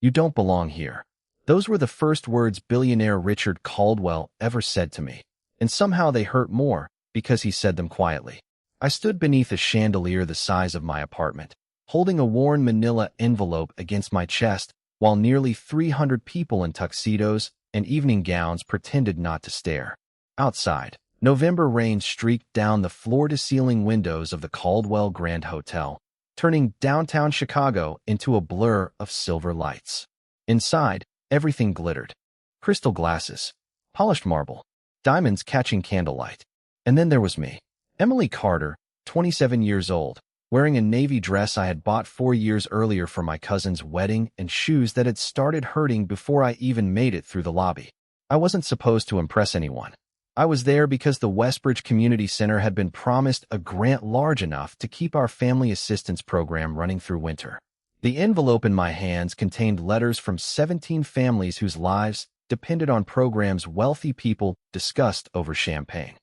You don't belong here. Those were the first words billionaire Richard Caldwell ever said to me, and somehow they hurt more because he said them quietly. I stood beneath a chandelier the size of my apartment, holding a worn manila envelope against my chest while nearly 300 people in tuxedos and evening gowns pretended not to stare. Outside, November rain streaked down the floor-to-ceiling windows of the Caldwell Grand Hotel, turning downtown Chicago into a blur of silver lights. Inside, everything glittered. Crystal glasses, polished marble, diamonds catching candlelight. And then there was me, Emily Carter, 27 years old, wearing a navy dress I had bought 4 years earlier for my cousin's wedding and shoes that had started hurting before I even made it through the lobby. I wasn't supposed to impress anyone. I was there because the Westbridge Community Center had been promised a grant large enough to keep our family assistance program running through winter. The envelope in my hands contained letters from 17 families whose lives depended on programs wealthy people discussed over champagne.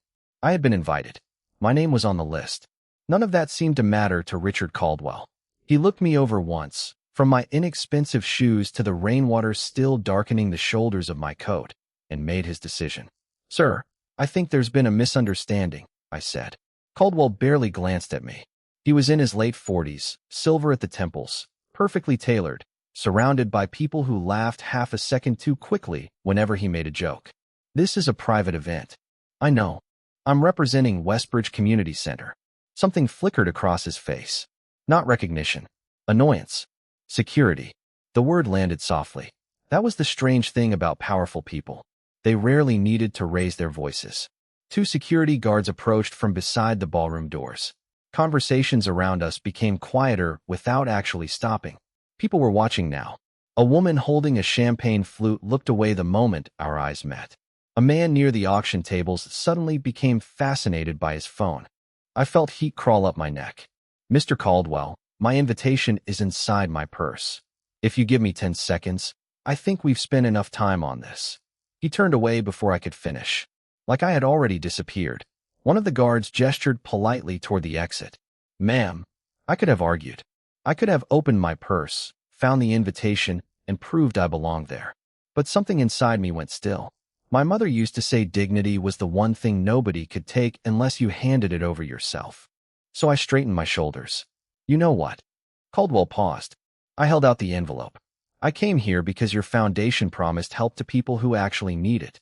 I had been invited. My name was on the list. None of that seemed to matter to Richard Caldwell. He looked me over once, from my inexpensive shoes to the rainwater still darkening the shoulders of my coat, and made his decision. "Sir, I think there's been a misunderstanding," I said. Caldwell barely glanced at me. He was in his late 40s, silver at the temples, perfectly tailored, surrounded by people who laughed half a second too quickly whenever he made a joke. "This is a private event." "I know. I'm representing Westbridge Community Center." Something flickered across his face. Not recognition. Annoyance. Security. The word landed softly. That was the strange thing about powerful people. They rarely needed to raise their voices. 2 security guards approached from beside the ballroom doors. Conversations around us became quieter without actually stopping. People were watching now. A woman holding a champagne flute looked away the moment our eyes met. A man near the auction tables suddenly became fascinated by his phone. I felt heat crawl up my neck. "Mr. Caldwell, my invitation is inside my purse. If you give me 10 seconds, I think we've spent enough time on this." He turned away before I could finish. Like I had already disappeared. One of the guards gestured politely toward the exit. "Ma'am," I could have argued. I could have opened my purse, found the invitation, and proved I belonged there. But something inside me went still. My mother used to say dignity was the one thing nobody could take unless you handed it over yourself. So I straightened my shoulders. "You know what?" Caldwell paused. I held out the envelope. "I came here because your foundation promised help to people who actually need it."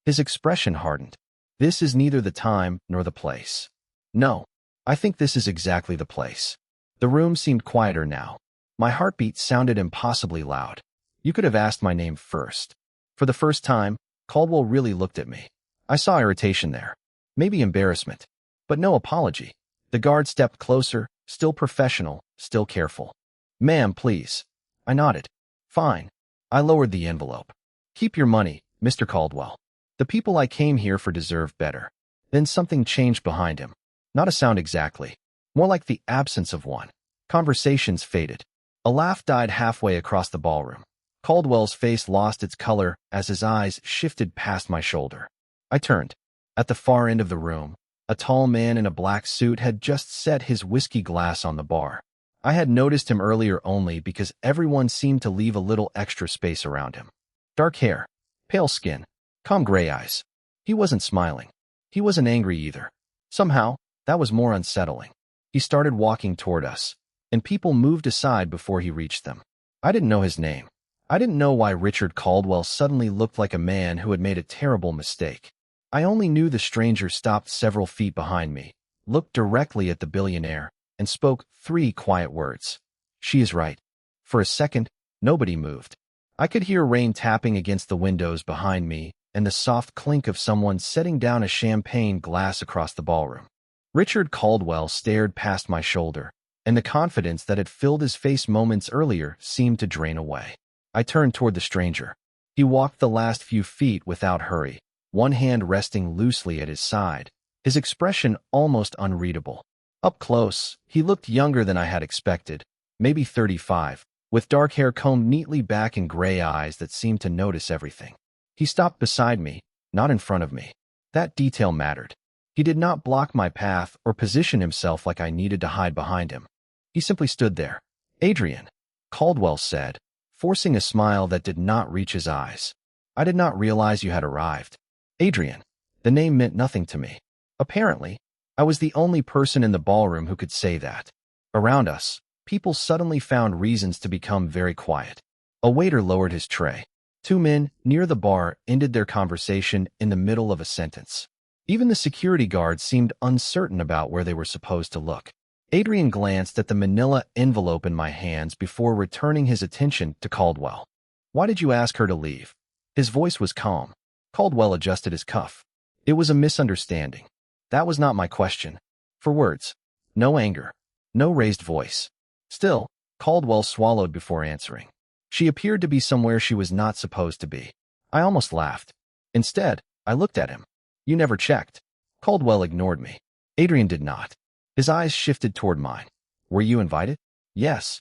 His expression hardened. "This is neither the time nor the place." "No, I think this is exactly the place." The room seemed quieter now. My heartbeat sounded impossibly loud. "You could have asked my name first." For the first time, Caldwell really looked at me. I saw irritation there. Maybe embarrassment. But no apology. The guard stepped closer, still professional, still careful. "Ma'am, please." I nodded. "Fine." I lowered the envelope. "Keep your money, Mr. Caldwell. The people I came here for deserve better." Then something changed behind him. Not a sound exactly. More like the absence of one. Conversations faded. A laugh died halfway across the ballroom. Caldwell's face lost its color as his eyes shifted past my shoulder. I turned. At the far end of the room, a tall man in a black suit had just set his whiskey glass on the bar. I had noticed him earlier only because everyone seemed to leave a little extra space around him. Dark hair, pale skin, calm gray eyes. He wasn't smiling. He wasn't angry either. Somehow, that was more unsettling. He started walking toward us, and people moved aside before he reached them. I didn't know his name. I didn't know why Richard Caldwell suddenly looked like a man who had made a terrible mistake. I only knew the stranger stopped several feet behind me, looked directly at the billionaire, and spoke 3 quiet words. "She is right." For a second, nobody moved. I could hear rain tapping against the windows behind me and the soft clink of someone setting down a champagne glass across the ballroom. Richard Caldwell stared past my shoulder, and the confidence that had filled his face moments earlier seemed to drain away. I turned toward the stranger. He walked the last few feet without hurry, one hand resting loosely at his side, his expression almost unreadable. Up close, he looked younger than I had expected, maybe 35, with dark hair combed neatly back and gray eyes that seemed to notice everything. He stopped beside me, not in front of me. That detail mattered. He did not block my path or position himself like I needed to hide behind him. He simply stood there. "Adrian," Caldwell said, forcing a smile that did not reach his eyes. I did not realize you had arrived. Adrian. The name meant nothing to me. Apparently, I was the only person in the ballroom who could say that. Around us, people suddenly found reasons to become very quiet. A waiter lowered his tray. Two men near the bar ended their conversation in the middle of a sentence. Even the security guards seemed uncertain about where they were supposed to look. Adrian glanced at the manila envelope in my hands before returning his attention to Caldwell. Why did you ask her to leave? His voice was calm. Caldwell adjusted his cuff. It was a misunderstanding. That was not my question. For words. No anger. No raised voice. Still, Caldwell swallowed before answering. She appeared to be somewhere she was not supposed to be. I almost laughed. Instead, I looked at him. You never checked. Caldwell ignored me. Adrian did not. His eyes shifted toward mine. Were you invited? Yes.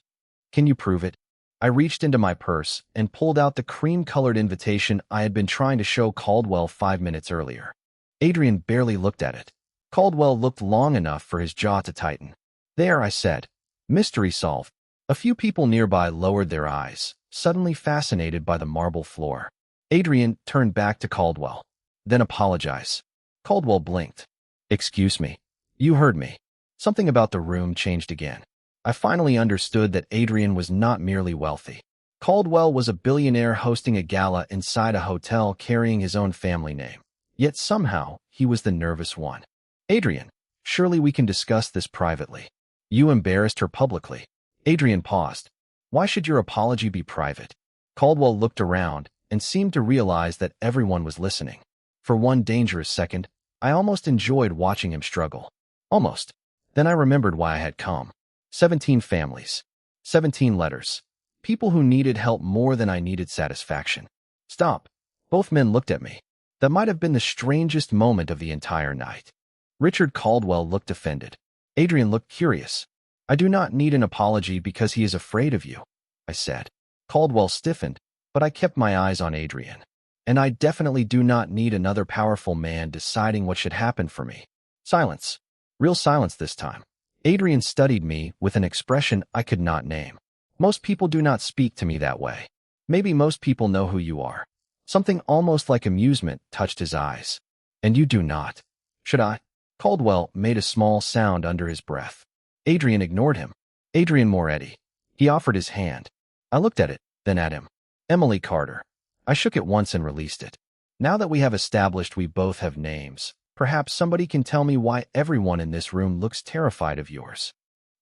Can you prove it? I reached into my purse and pulled out the cream-colored invitation I had been trying to show Caldwell 5 minutes earlier. Adrian barely looked at it. Caldwell looked long enough for his jaw to tighten. There, I said. Mystery solved. A few people nearby lowered their eyes, suddenly fascinated by the marble floor. Adrian turned back to Caldwell. Then apologize. Caldwell blinked. Excuse me. You heard me. Something about the room changed again. I finally understood that Adrian was not merely wealthy. Caldwell was a billionaire hosting a gala inside a hotel carrying his own family name. Yet somehow, he was the nervous one. Adrian, surely we can discuss this privately. You embarrassed her publicly. Adrian paused. Why should your apology be private? Caldwell looked around and seemed to realize that everyone was listening. For one dangerous second, I almost enjoyed watching him struggle. Almost. Then I remembered why I had come. 17 families. 17 letters. People who needed help more than I needed satisfaction. Stop. Both men looked at me. That might have been the strangest moment of the entire night. Richard Caldwell looked offended. Adrian looked curious. I do not need an apology because he is afraid of you, I said. Caldwell stiffened, but I kept my eyes on Adrian. And I definitely do not need another powerful man deciding what should happen for me. Silence. Real silence this time. Adrian studied me with an expression I could not name. Most people do not speak to me that way. Maybe most people know who you are. Something almost like amusement touched his eyes. And you do not. Should I? Caldwell made a small sound under his breath. Adrian ignored him. Adrian Moretti. He offered his hand. I looked at it, then at him. Emily Carter. I shook it once and released it. Now that we have established we both have names, perhaps somebody can tell me why everyone in this room looks terrified of yours.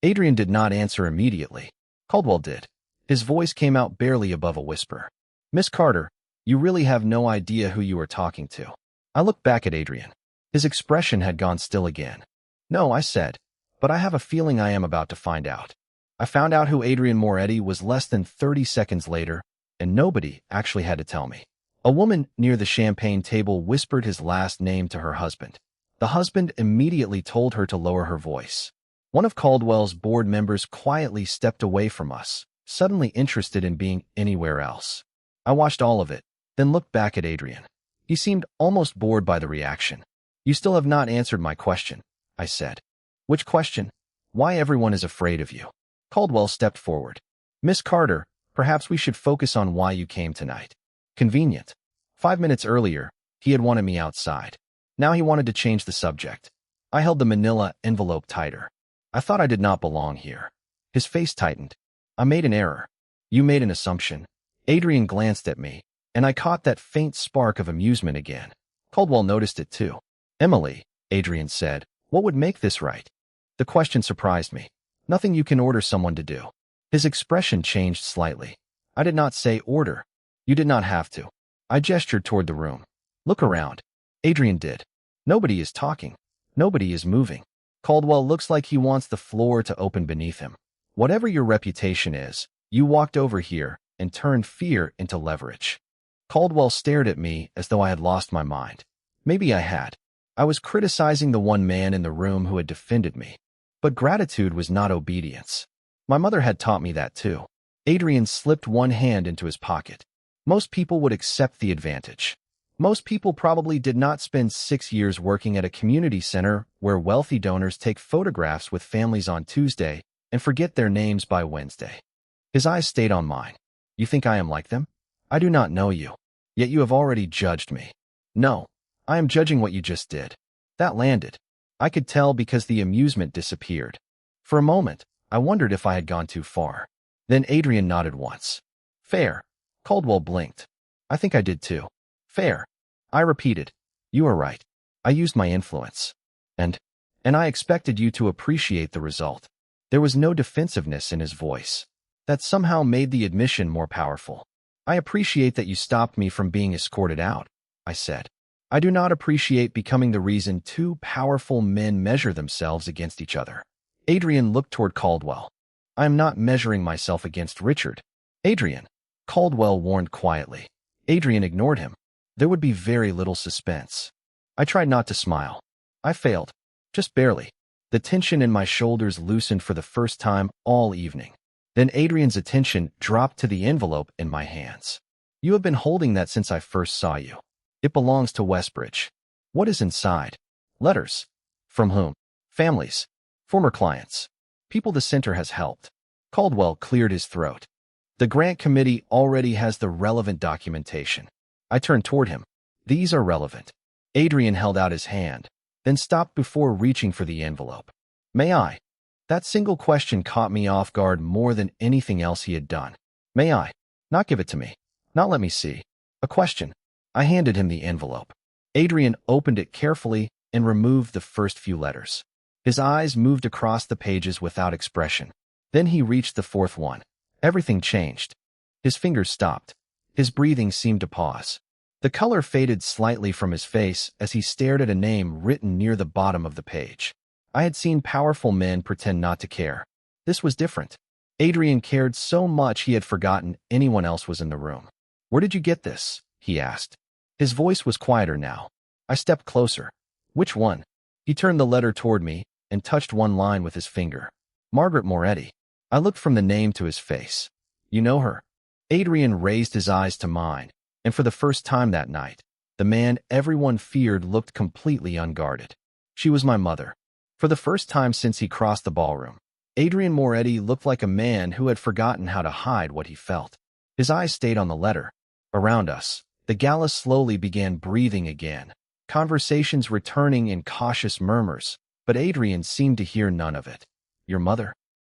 Adrian did not answer immediately. Caldwell did. His voice came out barely above a whisper. Miss Carter, you really have no idea who you are talking to. I looked back at Adrian. His expression had gone still again. No, I said, but I have a feeling I am about to find out. I found out who Adrian Moretti was less than 30 seconds later, and nobody actually had to tell me. A woman near the champagne table whispered his last name to her husband. The husband immediately told her to lower her voice. One of Caldwell's board members quietly stepped away from us, suddenly interested in being anywhere else. I watched all of it, then looked back at Adrian. He seemed almost bored by the reaction. You still have not answered my question, I said. Which question? Why everyone is afraid of you. Caldwell stepped forward. Miss Carter, perhaps we should focus on why you came tonight. Convenient. 5 minutes earlier, he had wanted me outside. Now he wanted to change the subject. I held the manila envelope tighter. I thought I did not belong here. His face tightened. I made an error. You made an assumption. Adrian glanced at me, and I caught that faint spark of amusement again. Caldwell noticed it too. Emily, Adrian said, what would make this right? The question surprised me. Nothing you can order someone to do. His expression changed slightly. I did not say order. You did not have to. I gestured toward the room. Look around. Adrian did. Nobody is talking. Nobody is moving. Caldwell looks like he wants the floor to open beneath him. Whatever your reputation is, you walked over here and turned fear into leverage. Caldwell stared at me as though I had lost my mind. Maybe I had. I was criticizing the one man in the room who had defended me. But gratitude was not obedience. My mother had taught me that too. Adrian slipped one hand into his pocket. Most people would accept the advantage. Most people probably did not spend 6 years working at a community center where wealthy donors take photographs with families on Tuesday and forget their names by Wednesday. His eyes stayed on mine. You think I am like them? I do not know you, yet you have already judged me. No, I am judging what you just did. That landed. I could tell because the amusement disappeared. For a moment, I wondered if I had gone too far. Then Adrian nodded once. Fair. Caldwell blinked. I think I did too. Fair. I repeated. You are right. I used my influence. And I expected you to appreciate the result. There was no defensiveness in his voice. That somehow made the admission more powerful. I appreciate that you stopped me from being escorted out, I said. I do not appreciate becoming the reason two powerful men measure themselves against each other. Adrian looked toward Caldwell. I am not measuring myself against Richard. Adrian, Caldwell warned quietly. Adrian ignored him. There would be very little suspense. I tried not to smile. I failed. Just barely. The tension in my shoulders loosened for the first time all evening. Then Adrian's attention dropped to the envelope in my hands. You have been holding that since I first saw you. It belongs to Westbridge. What is inside? Letters. From whom? Families. Former clients. People the center has helped. Caldwell cleared his throat. The grant committee already has the relevant documentation. I turned toward him. These are relevant. Adrian held out his hand, then stopped before reaching for the envelope. May I? That single question caught me off guard more than anything else he had done. May I? Not give it to me. Not let me see. A question. I handed him the envelope. Adrian opened it carefully and removed the first few letters. His eyes moved across the pages without expression. Then he reached the fourth one. Everything changed. His fingers stopped. His breathing seemed to pause. The color faded slightly from his face as he stared at a name written near the bottom of the page. I had seen powerful men pretend not to care. This was different. Adrian cared so much he had forgotten anyone else was in the room. Where did you get this? He asked. His voice was quieter now. I stepped closer. Which one? He turned the letter toward me and touched one line with his finger. Margaret Moretti. I looked from the name to his face. You know her? Adrian raised his eyes to mine, and for the first time that night, the man everyone feared looked completely unguarded. She was my mother. For the first time since he crossed the ballroom, Adrian Moretti looked like a man who had forgotten how to hide what he felt. His eyes stayed on the letter. Around us, the gala slowly began breathing again, conversations returning in cautious murmurs, but Adrian seemed to hear none of it. Your mother?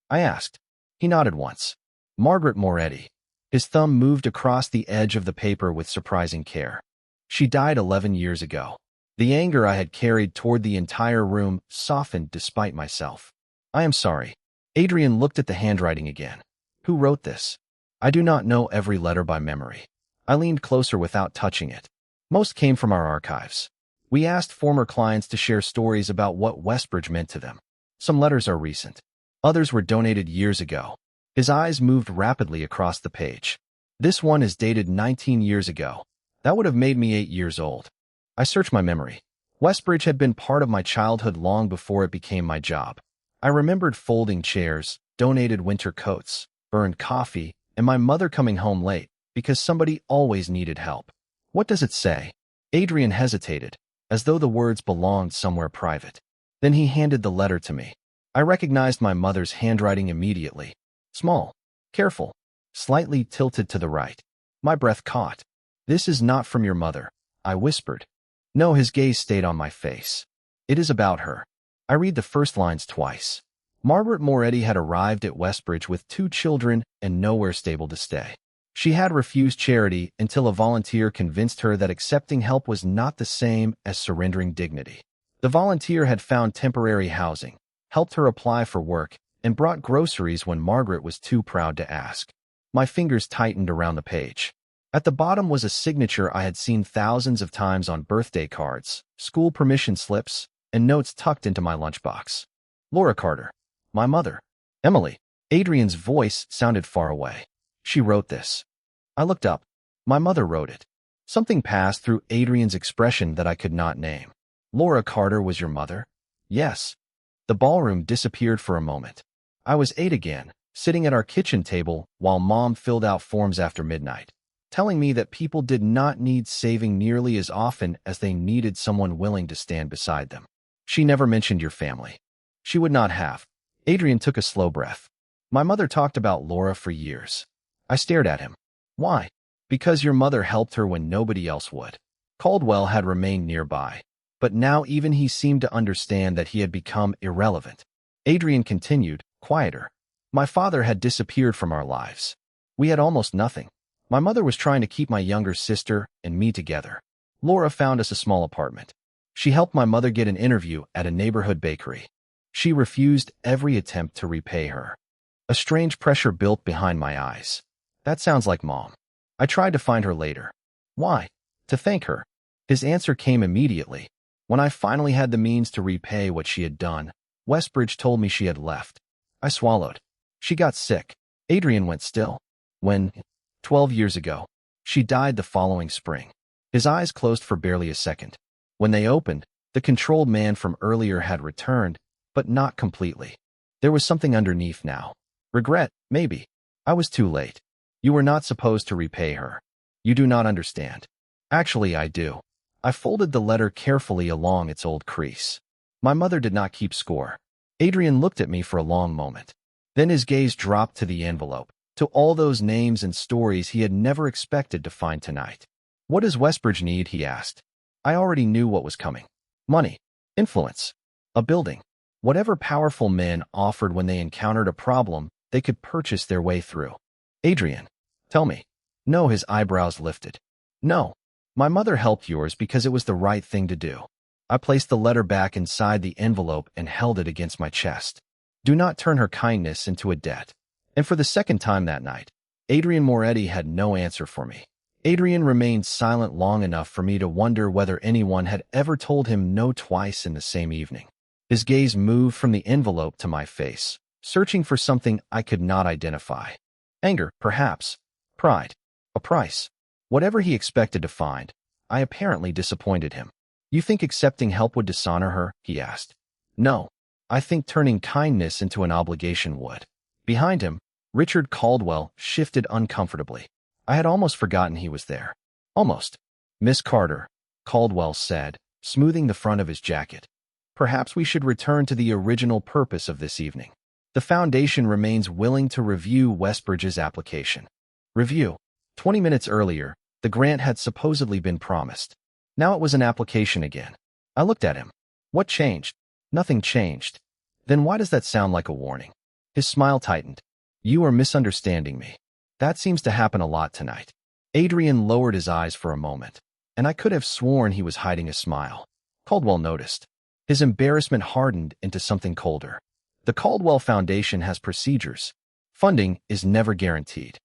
I asked. He nodded once. Margaret Moretti. His thumb moved across the edge of the paper with surprising care. She died 11 years ago. The anger I had carried toward the entire room softened despite myself. I am sorry. Adrian looked at the handwriting again. Who wrote this? I do not know every letter by memory. I leaned closer without touching it. Most came from our archives. We asked former clients to share stories about what Westbridge meant to them. Some letters are recent. Others were donated years ago. His eyes moved rapidly across the page. This one is dated 19 years ago. That would have made me 8 years old. I searched my memory. Westbridge had been part of my childhood long before it became my job. I remembered folding chairs, donated winter coats, burned coffee, and my mother coming home late because somebody always needed help. What does it say? Adrian hesitated, as though the words belonged somewhere private. Then he handed the letter to me. I recognized my mother's handwriting immediately. Small, careful, slightly tilted to the right. My breath caught. This is not from your mother, I whispered. No, his gaze stayed on my face. It is about her. I read the first lines twice. Margaret Moretti had arrived at Westbridge with 2 children and nowhere stable to stay. She had refused charity until a volunteer convinced her that accepting help was not the same as surrendering dignity. The volunteer had found temporary housing, helped her apply for work, and brought groceries when Margaret was too proud to ask. My fingers tightened around the page. At the bottom was a signature I had seen thousands of times on birthday cards, school permission slips, and notes tucked into my lunchbox. Laura Carter. My mother. Emily. Adrian's voice sounded far away. She wrote this. I looked up. My mother wrote it. Something passed through Adrian's expression that I could not name. Laura Carter was your mother? Yes. The ballroom disappeared for a moment. I was 8 again, sitting at our kitchen table while Mom filled out forms after midnight, telling me that people did not need saving nearly as often as they needed someone willing to stand beside them. She never mentioned your family. She would not have. Adrian took a slow breath. My mother talked about Laura for years. I stared at him. Why? Because your mother helped her when nobody else would. Caldwell had remained nearby, but now even he seemed to understand that he had become irrelevant. Adrian continued, quieter. My father had disappeared from our lives. We had almost nothing. My mother was trying to keep my younger sister and me together. Laura found us a small apartment. She helped my mother get an interview at a neighborhood bakery. She refused every attempt to repay her. A strange pressure built behind my eyes. That sounds like Mom. I tried to find her later. Why? To thank her. His answer came immediately. When I finally had the means to repay what she had done, Westbridge told me she had left. I swallowed. She got sick. Adrian went still. When, 12 years ago, she died the following spring. His eyes closed for barely a second. When they opened, the controlled man from earlier had returned, but not completely. There was something underneath now. Regret, maybe. I was too late. You were not supposed to repay her. You do not understand. Actually, I do. I folded the letter carefully along its old crease. My mother did not keep score. Adrian looked at me for a long moment. Then his gaze dropped to the envelope, to all those names and stories he had never expected to find tonight. What does Westbridge need? He asked. I already knew what was coming. Money. Influence. A building. Whatever powerful men offered when they encountered a problem, they could purchase their way through. Adrian, tell me. No, his eyebrows lifted. No. My mother helped yours because it was the right thing to do. I placed the letter back inside the envelope and held it against my chest. Do not turn her kindness into a debt. And for the second time that night, Adrian Moretti had no answer for me. Adrian remained silent long enough for me to wonder whether anyone had ever told him no twice in the same evening. His gaze moved from the envelope to my face, searching for something I could not identify. Anger, perhaps. Pride. A price. Whatever he expected to find, I apparently disappointed him. You think accepting help would dishonor her? He asked. No. I think turning kindness into an obligation would. Behind him, Richard Caldwell shifted uncomfortably. I had almost forgotten he was there. Almost. Miss Carter, Caldwell said, smoothing the front of his jacket. Perhaps we should return to the original purpose of this evening. The Foundation remains willing to review Westbridge's application. Review. 20 minutes earlier, the grant had supposedly been promised. Now it was an application again. I looked at him. What changed? Nothing changed. Then why does that sound like a warning? His smile tightened. You are misunderstanding me. That seems to happen a lot tonight. Adrian lowered his eyes for a moment, and I could have sworn he was hiding a smile. Caldwell noticed. His embarrassment hardened into something colder. The Caldwell Foundation has procedures. Funding is never guaranteed.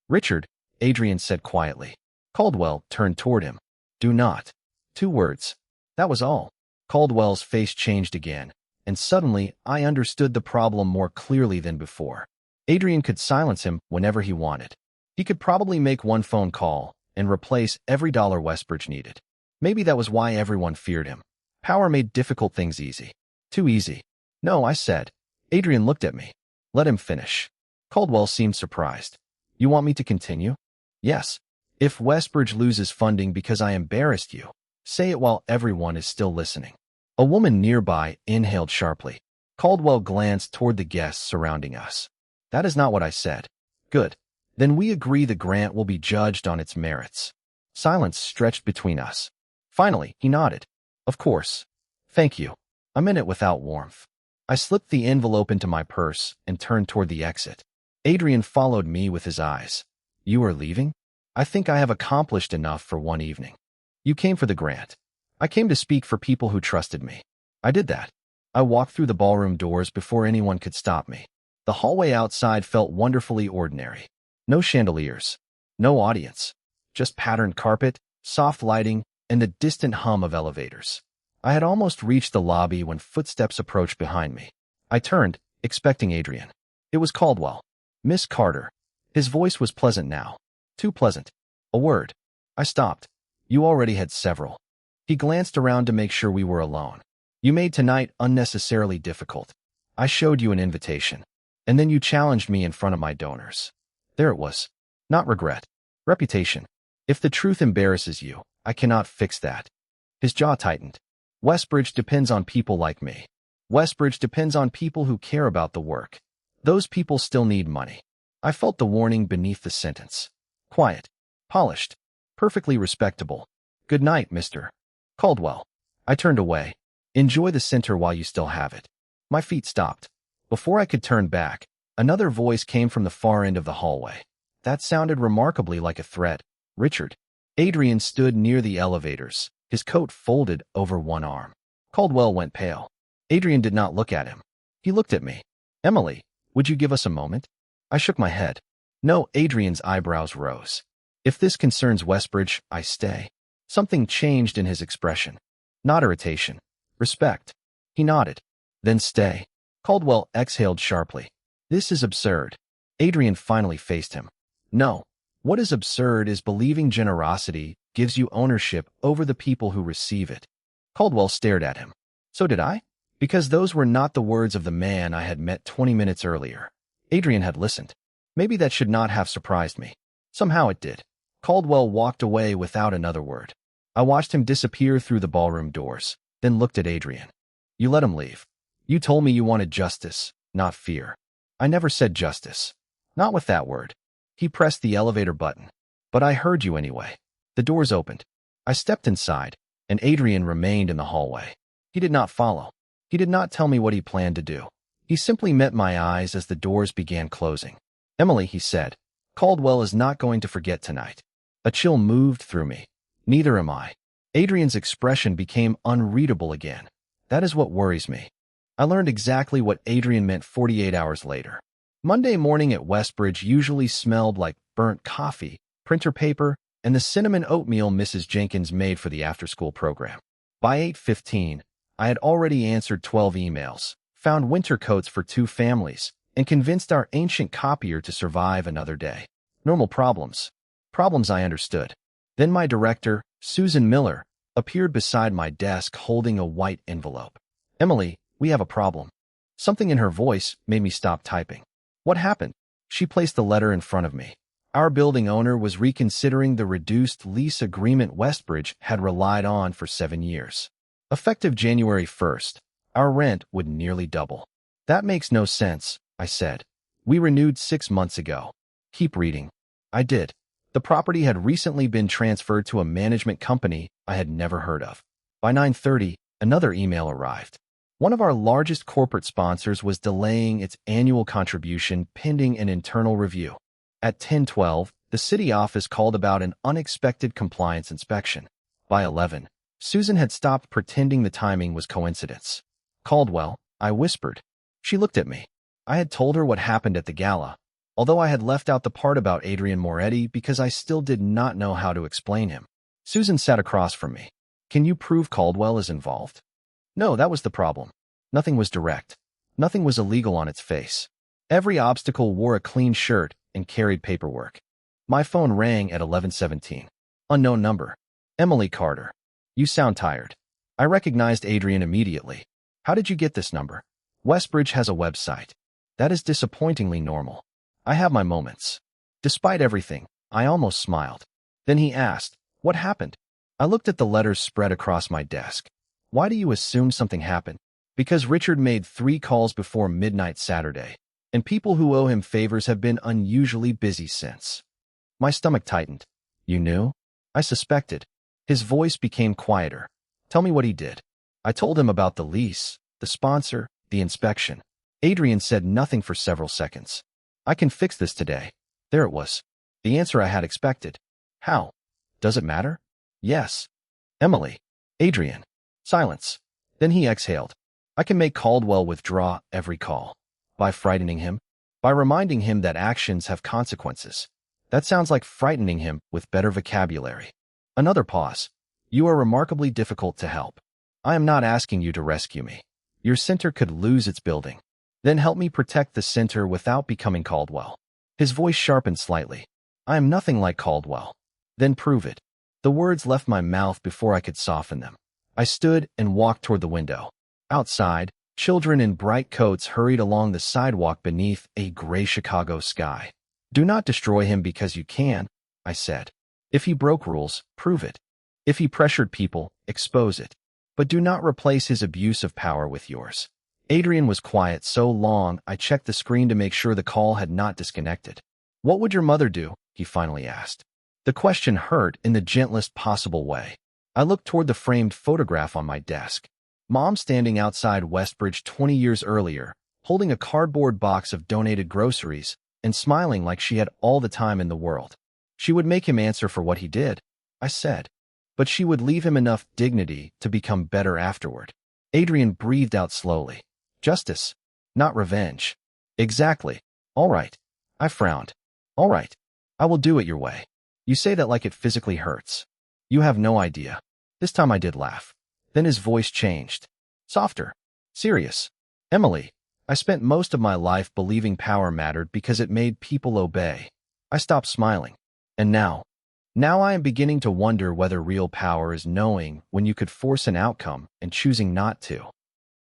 Richard, Adrian said quietly. Caldwell turned toward him. Do not. 2 words. That was all. Caldwell's face changed again, and suddenly I understood the problem more clearly than before. Adrian could silence him whenever he wanted. He could probably make one phone call and replace every dollar Westbridge needed. Maybe that was why everyone feared him. Power made difficult things easy. Too easy. No, I said. Adrian looked at me. Let him finish. Caldwell seemed surprised. You want me to continue? Yes. If Westbridge loses funding because I embarrassed you, say it while everyone is still listening. A woman nearby inhaled sharply. Caldwell glanced toward the guests surrounding us. That is not what I said. Good. Then we agree the grant will be judged on its merits. Silence stretched between us. Finally, he nodded. Of course. Thank you. I meant it without warmth. I slipped the envelope into my purse and turned toward the exit. Adrian followed me with his eyes. You are leaving? I think I have accomplished enough for one evening. You came for the grant. I came to speak for people who trusted me. I did that. I walked through the ballroom doors before anyone could stop me. The hallway outside felt wonderfully ordinary. No chandeliers. No audience. Just patterned carpet, soft lighting, and the distant hum of elevators. I had almost reached the lobby when footsteps approached behind me. I turned, expecting Adrian. It was Caldwell. Miss Carter. His voice was pleasant now. Too pleasant. A word. I stopped. You already had several. He glanced around to make sure we were alone. You made tonight unnecessarily difficult. I showed you an invitation. And then you challenged me in front of my donors. There it was. Not regret. Reputation. If the truth embarrasses you, I cannot fix that. His jaw tightened. Westbridge depends on people like me. Westbridge depends on people who care about the work. Those people still need money. I felt the warning beneath the sentence. Quiet. Polished. Perfectly respectable. Good night, Mr. Caldwell. I turned away. Enjoy the center while you still have it. My feet stopped. Before I could turn back, another voice came from the far end of the hallway. That sounded remarkably like a threat. Richard. Adrian stood near the elevators, his coat folded over one arm. Caldwell went pale. Adrian did not look at him. He looked at me. Emily, would you give us a moment? I shook my head. No. Adrian's eyebrows rose. If this concerns Westbridge, I stay. Something changed in his expression. Not irritation. Respect. He nodded. Then stay. Caldwell exhaled sharply. This is absurd. Adrian finally faced him. No. What is absurd is believing generosity gives you ownership over the people who receive it. Caldwell stared at him. So did I? Because those were not the words of the man I had met 20 minutes earlier. Adrian had listened. Maybe that should not have surprised me. Somehow it did. Caldwell walked away without another word. I watched him disappear through the ballroom doors, then looked at Adrian. You let him leave. You told me you wanted justice, not fear. I never said justice. Not with that word. He pressed the elevator button. But I heard you anyway. The doors opened. I stepped inside, and Adrian remained in the hallway. He did not follow. He did not tell me what he planned to do. He simply met my eyes as the doors began closing. Emily, he said, Caldwell is not going to forget tonight. A chill moved through me. Neither am I. Adrian's expression became unreadable again. That is what worries me. I learned exactly what Adrian meant 48 hours later. Monday morning at Westbridge usually smelled like burnt coffee, printer paper, and the cinnamon oatmeal Mrs. Jenkins made for the after-school program. By 8:15, I had already answered 12 emails, found winter coats for 2 families, and convinced our ancient copier to survive another day. Normal problems. Problems I understood. Then my director, Susan Miller, appeared beside my desk holding a white envelope. Emily, we have a problem. Something in her voice made me stop typing. What happened? She placed the letter in front of me. Our building owner was reconsidering the reduced lease agreement Westbridge had relied on for 7 years. Effective January 1st, our rent would nearly double. That makes no sense, I said. We renewed 6 months ago. Keep reading. I did. The property had recently been transferred to a management company I had never heard of. By 9:30, another email arrived. One of our largest corporate sponsors was delaying its annual contribution pending an internal review. At 10:12, the city office called about an unexpected compliance inspection. By 11, Susan had stopped pretending the timing was coincidence. Caldwell, I whispered. She looked at me. I had told her what happened at the gala, although I had left out the part about Adrian Moretti because I still did not know how to explain him. Susan sat across from me. Can you prove Caldwell is involved? No, that was the problem. Nothing was direct. Nothing was illegal on its face. Every obstacle wore a clean shirt and carried paperwork. My phone rang at 11:17. Unknown number. Emily Carter. You sound tired. I recognized Adrian immediately. How did you get this number? Westbridge has a website. That is disappointingly normal. I have my moments. Despite everything, I almost smiled. Then he asked, what happened? I looked at the letters spread across my desk. Why do you assume something happened? Because Richard made 3 calls before midnight Saturday, and people who owe him favors have been unusually busy since. My stomach tightened. You knew? I suspected. His voice became quieter. Tell me what he did. I told him about the lease, the sponsor, the inspection. Adrian said nothing for several seconds. I can fix this today. There it was. The answer I had expected. How? Does it matter? Yes. Emily. Adrian. Silence. Then he exhaled. I can make Caldwell withdraw every call. By frightening him. By reminding him that actions have consequences. That sounds like frightening him with better vocabulary. Another pause. You are remarkably difficult to help. I am not asking you to rescue me. Your center could lose its building. Then help me protect the center without becoming Caldwell. His voice sharpened slightly. I am nothing like Caldwell. Then prove it. The words left my mouth before I could soften them. I stood and walked toward the window. Outside, children in bright coats hurried along the sidewalk beneath a gray Chicago sky. Do not destroy him because you can, I said. If he broke rules, prove it. If he pressured people, expose it. But do not replace his abuse of power with yours. Adrian was quiet so long I checked the screen to make sure the call had not disconnected. What would your mother do? He finally asked. The question hurt in the gentlest possible way. I looked toward the framed photograph on my desk. Mom standing outside Westbridge 20 years earlier, holding a cardboard box of donated groceries and smiling like she had all the time in the world. She would make him answer for what he did, I said, but she would leave him enough dignity to become better afterward. Adrian breathed out slowly. Justice, not revenge. Exactly. All right. I frowned. All right. I will do it your way. You say that like it physically hurts. You have no idea. This time I did laugh. Then his voice changed. Softer. Serious. Emily, I spent most of my life believing power mattered because it made people obey. I stopped smiling. And now I am beginning to wonder whether real power is knowing when you could force an outcome and choosing not to.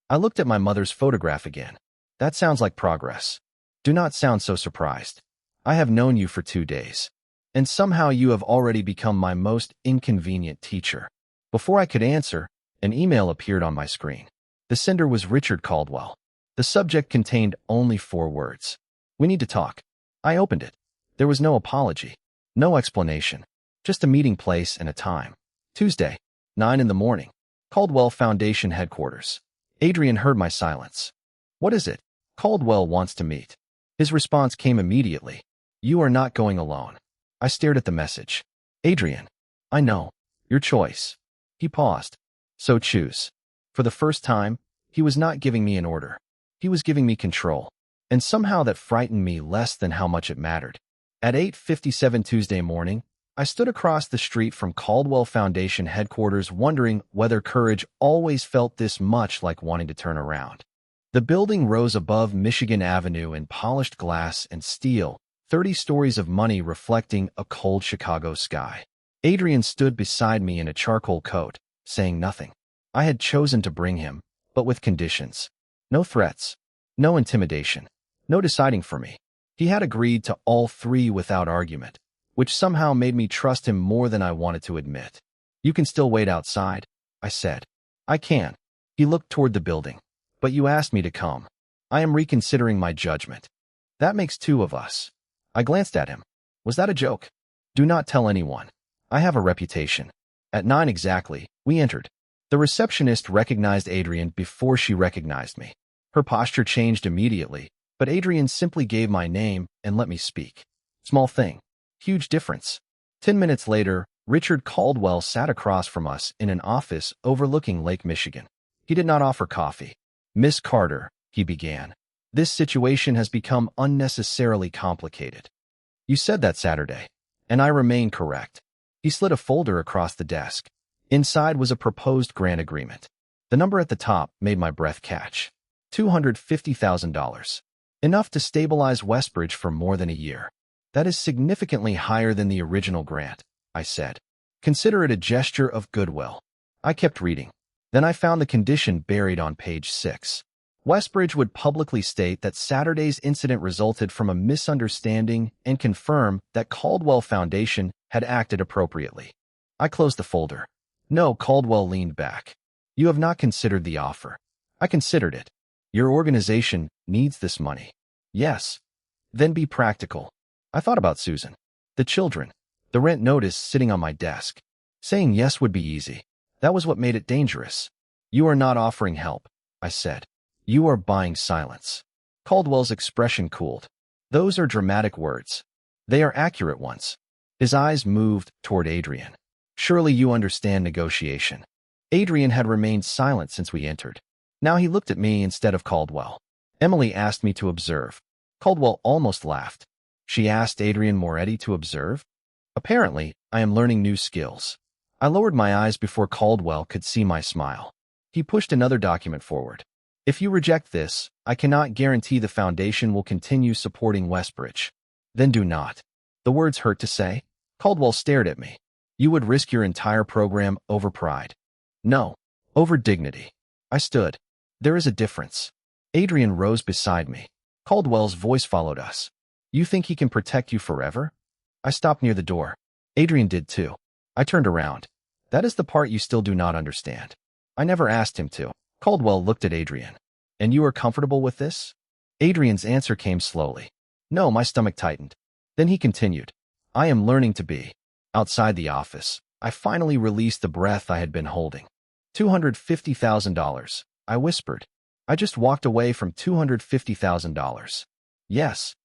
I looked at my mother's photograph again. That sounds like progress. Do not sound so surprised. I have known you for 2 days. And somehow you have already become my most inconvenient teacher. Before I could answer, an email appeared on my screen. The sender was Richard Caldwell. The subject contained only 4 words. We need to talk. I opened it. There was no apology. No explanation. Just a meeting place and a time. Tuesday, 9 in the morning. Caldwell Foundation headquarters. Adrian heard my silence. What is it? Caldwell wants to meet. His response came immediately. You are not going alone. I stared at the message. Adrian. I know. Your choice. He paused. So choose. For the first time, he was not giving me an order. He was giving me control. And somehow that frightened me less than how much it mattered. At 8:57 Tuesday morning, I stood across the street from Caldwell Foundation headquarters wondering whether courage always felt this much like wanting to turn around. The building rose above Michigan Avenue in polished glass and steel, 30 stories of money reflecting a cold Chicago sky. Adrian stood beside me in a charcoal coat, saying nothing. I had chosen to bring him, but with conditions. No threats. No intimidation. No deciding for me. He had agreed to all 3 without argument, which somehow made me trust him more than I wanted to admit. You can still wait outside, I said. I can. He looked toward the building. But you asked me to come. I am reconsidering my judgment. That makes 2 of us. I glanced at him. Was that a joke? Do not tell anyone. I have a reputation. At 9 exactly, we entered. The receptionist recognized Adrian before she recognized me. Her posture changed immediately, but Adrian simply gave my name and let me speak. Small thing. Huge difference. 10 minutes later, Richard Caldwell sat across from us in an office overlooking Lake Michigan. He did not offer coffee. Miss Carter, he began. This situation has become unnecessarily complicated. You said that Saturday, and I remain correct. He slid a folder across the desk. Inside was a proposed grant agreement. The number at the top made my breath catch. $250,000. Enough to stabilize Westbridge for more than a year. That is significantly higher than the original grant, I said. Consider it a gesture of goodwill. I kept reading. Then I found the condition buried on page 6. Westbridge would publicly state that Saturday's incident resulted from a misunderstanding and confirm that Caldwell Foundation had acted appropriately. I closed the folder. No, Caldwell leaned back. You have not considered the offer. I considered it. Your organization needs this money. Yes. Then be practical. I thought about Susan. The children. The rent notice sitting on my desk. Saying yes would be easy. That was what made it dangerous. You are not offering help, I said. You are buying silence. Caldwell's expression cooled. Those are dramatic words. They are accurate ones. His eyes moved toward Adrian. Surely you understand negotiation. Adrian had remained silent since we entered. Now he looked at me instead of Caldwell. Emily asked me to observe. Caldwell almost laughed. She asked Adrian Moretti to observe? Apparently, I am learning new skills. I lowered my eyes before Caldwell could see my smile. He pushed another document forward. If you reject this, I cannot guarantee the foundation will continue supporting Westbridge. Then do not. The words hurt to say. Caldwell stared at me. You would risk your entire program over pride. No, over dignity. I stood. There is a difference. Adrian rose beside me. Caldwell's voice followed us. You think he can protect you forever? I stopped near the door. Adrian did too. I turned around. That is the part you still do not understand. I never asked him to. Caldwell looked at Adrian. And you are comfortable with this? Adrian's answer came slowly. No, my stomach tightened. Then he continued. I am learning to be. Outside the office, I finally released the breath I had been holding. $250,000, I whispered. I just walked away from $250,000. Yes.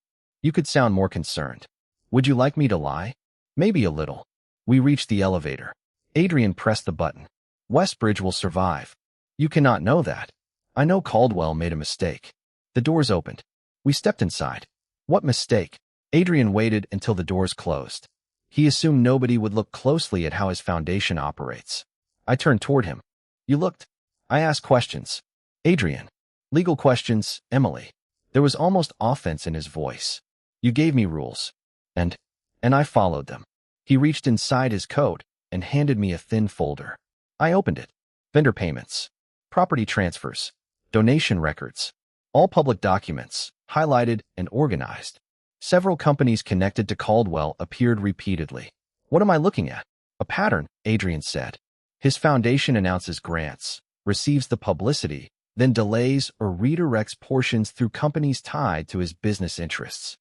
You could sound more concerned. Would you like me to lie? Maybe a little. We reached the elevator. Adrian pressed the button. Westbridge will survive. You cannot know that. I know Caldwell made a mistake. The doors opened. We stepped inside. What mistake? Adrian waited until the doors closed. He assumed nobody would look closely at how his foundation operates. I turned toward him. You looked. I asked questions. Adrian. Legal questions, Emily. There was almost offense in his voice. You gave me rules. And I followed them. He reached inside his coat and handed me a thin folder. I opened it. Vendor payments. Property transfers. Donation records. All public documents, highlighted and organized. Several companies connected to Caldwell appeared repeatedly. What am I looking at? A pattern, Adrian said. His foundation announces grants, receives the publicity, then delays or redirects portions through companies tied to his business interests.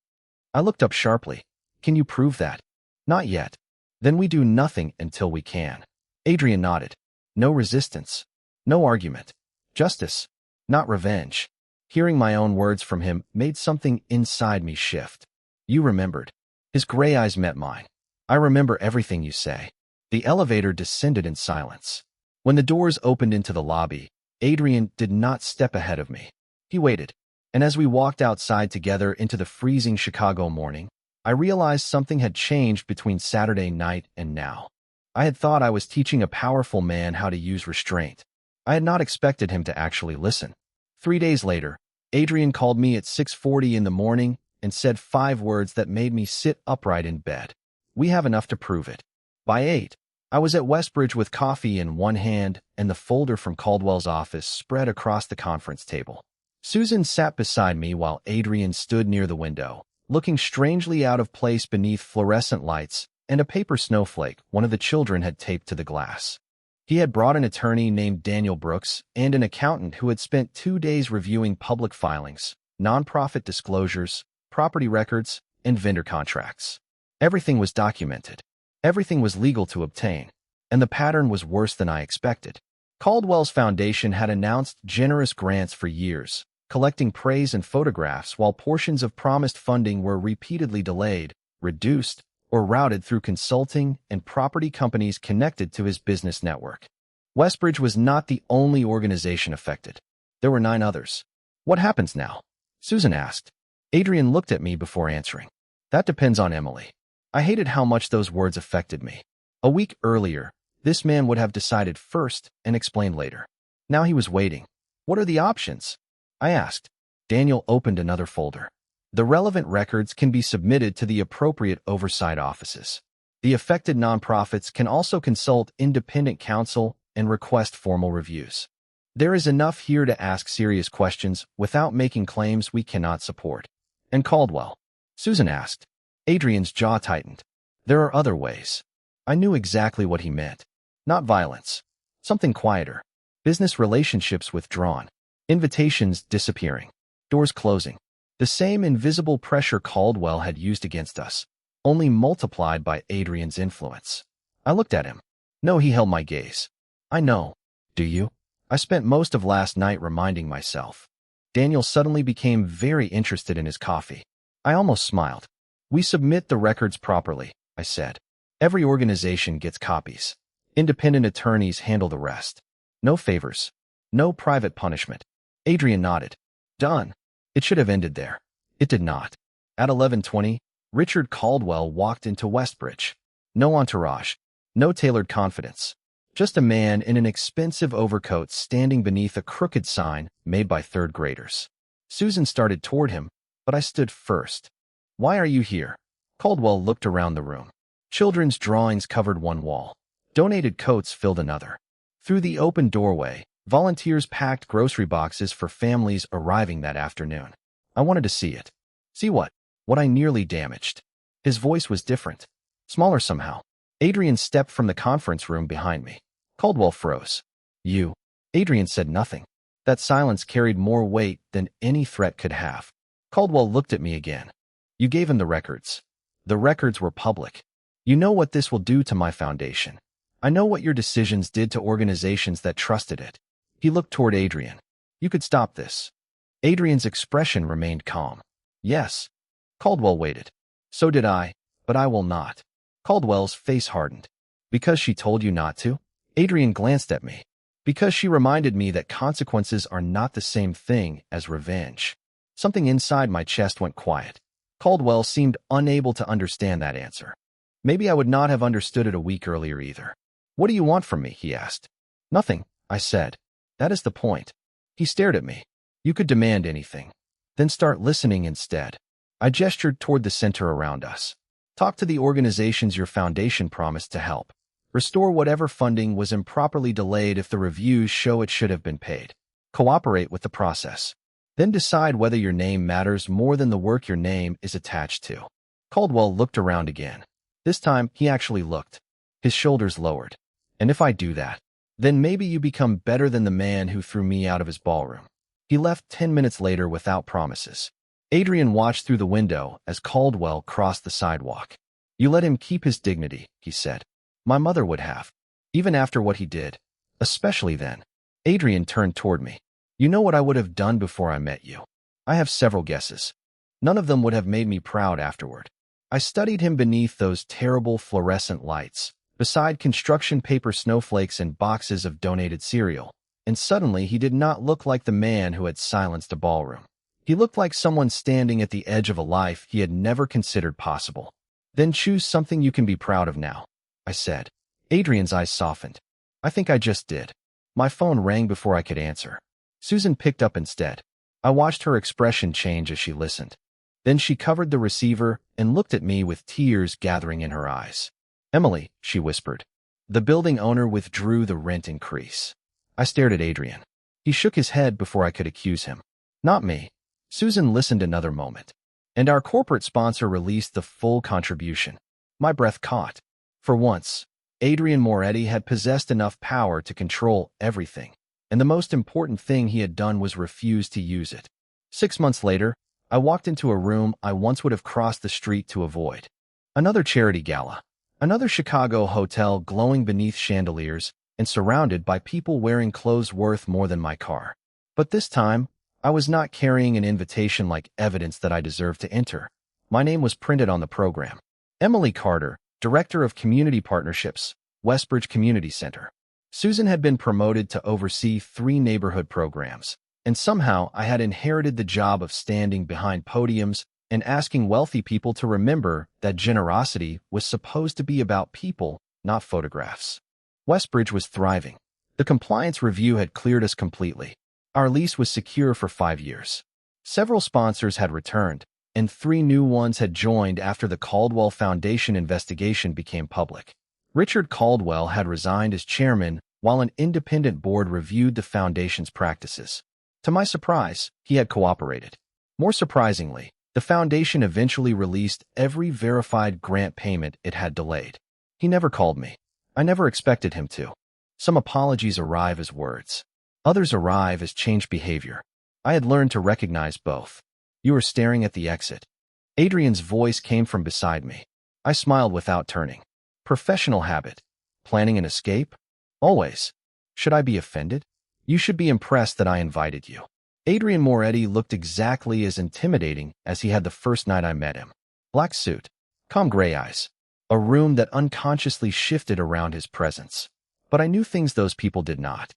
I looked up sharply. Can you prove that? Not yet. Then we do nothing until we can. Adrian nodded. No resistance. No argument. Justice. Not revenge. Hearing my own words from him made something inside me shift. You remembered. His gray eyes met mine. I remember everything you say. The elevator descended in silence. When the doors opened into the lobby, Adrian did not step ahead of me. He waited. And as we walked outside together into the freezing Chicago morning, I realized something had changed between Saturday night and now. I had thought I was teaching a powerful man how to use restraint. I had not expected him to actually listen. 3 days later, Adrian called me at 6:40 in the morning and said 5 words that made me sit upright in bed. We have enough to prove it. By 8, I was at Westbridge with coffee in one hand and the folder from Caldwell's office spread across the conference table. Susan sat beside me while Adrian stood near the window, looking strangely out of place beneath fluorescent lights and a paper snowflake one of the children had taped to the glass. He had brought an attorney named Daniel Brooks and an accountant who had spent 2 days reviewing public filings, nonprofit disclosures, property records, and vendor contracts. Everything was documented. Everything was legal to obtain, and the pattern was worse than I expected. Caldwell's foundation had announced generous grants for years, collecting praise and photographs while portions of promised funding were repeatedly delayed, reduced, or routed through consulting and property companies connected to his business network. Westbridge was not the only organization affected. There were 9 others. What happens now? Susan asked. Adrian looked at me before answering. That depends on Emily. I hated how much those words affected me. A week earlier, this man would have decided first and explained later. Now he was waiting. What are the options? I asked. Daniel opened another folder. The relevant records can be submitted to the appropriate oversight offices. The affected nonprofits can also consult independent counsel and request formal reviews. There is enough here to ask serious questions without making claims we cannot support. And Caldwell? Susan asked. Adrian's jaw tightened. There are other ways. I knew exactly what he meant. Not violence. Something quieter. Business relationships withdrawn. Invitations disappearing. Doors closing. The same invisible pressure Caldwell had used against us, only multiplied by Adrian's influence. I looked at him. No, he held my gaze. I know. Do you? I spent most of last night reminding myself. Daniel suddenly became very interested in his coffee. I almost smiled. We submit the records properly, I said. Every organization gets copies. Independent attorneys handle the rest. No favors. No private punishment. Adrian nodded. Done. It should have ended there. It did not. At 11:20, Richard Caldwell walked into Westbridge. No entourage. No tailored confidence. Just a man in an expensive overcoat standing beneath a crooked sign made by 3rd graders. Susan started toward him, but I stood first. Why are you here? Caldwell looked around the room. Children's drawings covered one wall. Donated coats filled another. Through the open doorway, volunteers packed grocery boxes for families arriving that afternoon. I wanted to see it. See what? What I nearly damaged. His voice was different. Smaller somehow. Adrian stepped from the conference room behind me. Caldwell froze. You. Adrian said nothing. That silence carried more weight than any threat could have. Caldwell looked at me again. You gave him the records. The records were public. You know what this will do to my foundation. I know what your decisions did to organizations that trusted it. He looked toward Adrian. You could stop this. Adrian's expression remained calm. Yes. Caldwell waited. So did I, but I will not. Caldwell's face hardened. Because she told you not to? Adrian glanced at me. Because she reminded me that consequences are not the same thing as revenge. Something inside my chest went quiet. Caldwell seemed unable to understand that answer. Maybe I would not have understood it a week earlier either. What do you want from me? He asked. Nothing, I said. That is the point. He stared at me. You could demand anything. Then start listening instead. I gestured toward the center around us. Talk to the organizations your foundation promised to help. Restore whatever funding was improperly delayed if the reviews show it should have been paid. Cooperate with the process. Then decide whether your name matters more than the work your name is attached to. Caldwell looked around again. This time, he actually looked. His shoulders lowered. And if I do that, then maybe you become better than the man who threw me out of his ballroom. He left 10 minutes later without promises. Adrian watched through the window as Caldwell crossed the sidewalk. You let him keep his dignity, he said. My mother would have. Even after what he did. Especially then. Adrian turned toward me. You know what I would have done before I met you. I have several guesses. None of them would have made me proud afterward. I studied him beneath those terrible fluorescent lights, beside construction paper snowflakes and boxes of donated cereal, and suddenly he did not look like the man who had silenced a ballroom. He looked like someone standing at the edge of a life he had never considered possible. Then choose something you can be proud of now, I said. Adrian's eyes softened. I think I just did. My phone rang before I could answer. Susan picked up instead. I watched her expression change as she listened. Then she covered the receiver and looked at me with tears gathering in her eyes. Emily, she whispered. The building owner withdrew the rent increase. I stared at Adrian. He shook his head before I could accuse him. Not me. Susan listened another moment. And our corporate sponsor released the full contribution. My breath caught. For once, Adrian Moretti had possessed enough power to control everything, and the most important thing he had done was refuse to use it. 6 months later, I walked into a room I once would have crossed the street to avoid. Another charity gala. Another Chicago hotel glowing beneath chandeliers and surrounded by people wearing clothes worth more than my car. But this time, I was not carrying an invitation like evidence that I deserved to enter. My name was printed on the program. Emily Carter, Director of Community Partnerships, Westbridge Community Center. Susan had been promoted to oversee 3 neighborhood programs, and somehow I had inherited the job of standing behind podiums and asking wealthy people to remember that generosity was supposed to be about people, not photographs. Westbridge was thriving. The compliance review had cleared us completely. Our lease was secure for 5 years. Several sponsors had returned, and 3 new ones had joined after the Caldwell Foundation investigation became public. Richard Caldwell had resigned as chairman while an independent board reviewed the foundation's practices. To my surprise, he had cooperated. More surprisingly, the foundation eventually released every verified grant payment it had delayed. He never called me. I never expected him to. Some apologies arrive as words. Others arrive as changed behavior. I had learned to recognize both. You were staring at the exit. Adrian's voice came from beside me. I smiled without turning. Professional habit. Planning an escape? Always. Should I be offended? You should be impressed that I invited you. Adrian Moretti looked exactly as intimidating as he had the first night I met him. Black suit. Calm gray eyes. A room that unconsciously shifted around his presence. But I knew things those people did not.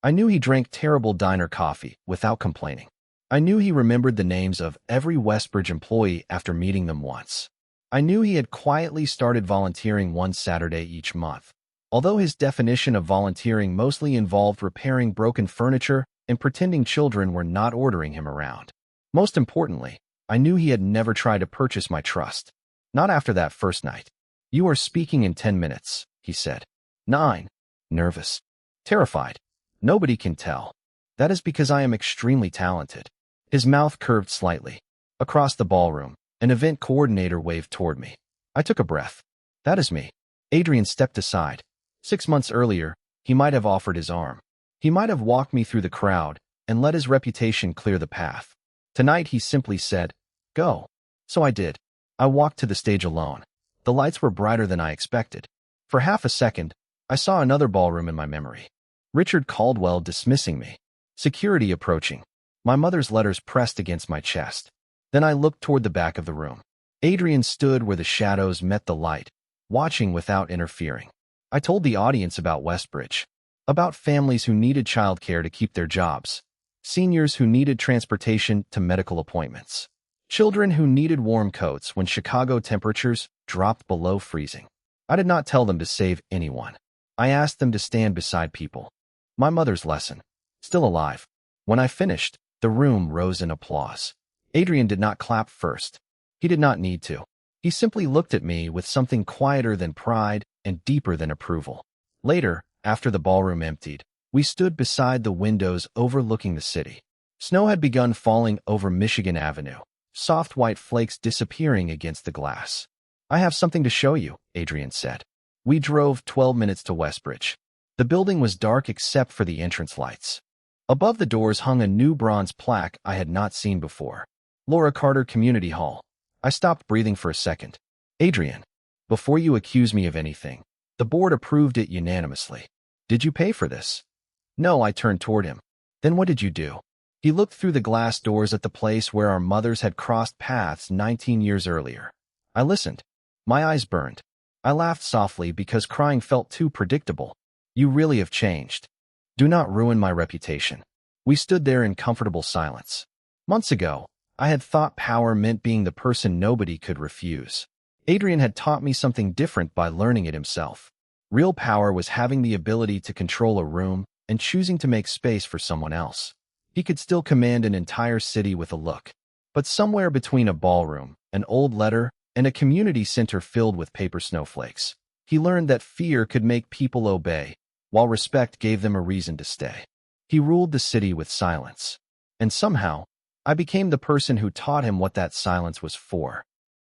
I knew he drank terrible diner coffee without complaining. I knew he remembered the names of every Westbridge employee after meeting them once. I knew he had quietly started volunteering one Saturday each month. Although his definition of volunteering mostly involved repairing broken furniture and pretending children were not ordering him around. Most importantly, I knew he had never tried to purchase my trust. Not after that first night. You are speaking in 10 minutes, he said. 9. Nervous. Terrified. Nobody can tell. That is because I am extremely talented. His mouth curved slightly. Across the ballroom, an event coordinator waved toward me. I took a breath. That is me. Adrian stepped aside. 6 months earlier, he might have offered his arm. He might have walked me through the crowd and let his reputation clear the path. Tonight he simply said, go. So I did. I walked to the stage alone. The lights were brighter than I expected. For half a second, I saw another ballroom in my memory. Richard Caldwell dismissing me. Security approaching. My mother's letters pressed against my chest. Then I looked toward the back of the room. Adrian stood where the shadows met the light, watching without interfering. I told the audience about Westbridge, about families who needed childcare to keep their jobs, seniors who needed transportation to medical appointments, children who needed warm coats when Chicago temperatures dropped below freezing. I did not tell them to save anyone. I asked them to stand beside people. My mother's lesson. Still alive. When I finished, the room rose in applause. Adrian did not clap first. He did not need to. He simply looked at me with something quieter than pride and deeper than approval. Later, after the ballroom emptied, we stood beside the windows overlooking the city. Snow had begun falling over Michigan Avenue, soft white flakes disappearing against the glass. "I have something to show you," Adrian said. We drove 12 minutes to Westbridge. The building was dark except for the entrance lights. Above the doors hung a new bronze plaque I had not seen before. Laura Carter Community Hall. I stopped breathing for a second. "Adrian, before you accuse me of anything, the board approved it unanimously. Did you pay for this?" "No," I turned toward him. "Then what did you do?" He looked through the glass doors at the place where our mothers had crossed paths 19 years earlier. I listened. My eyes burned. I laughed softly because crying felt too predictable. "You really have changed. Do not ruin my reputation." We stood there in comfortable silence. Months ago, I had thought power meant being the person nobody could refuse. Adrian had taught me something different by learning it himself. Real power was having the ability to control a room and choosing to make space for someone else. He could still command an entire city with a look. But somewhere between a ballroom, an old letter, and a community center filled with paper snowflakes, he learned that fear could make people obey, while respect gave them a reason to stay. He ruled the city with silence. And somehow, I became the person who taught him what that silence was for.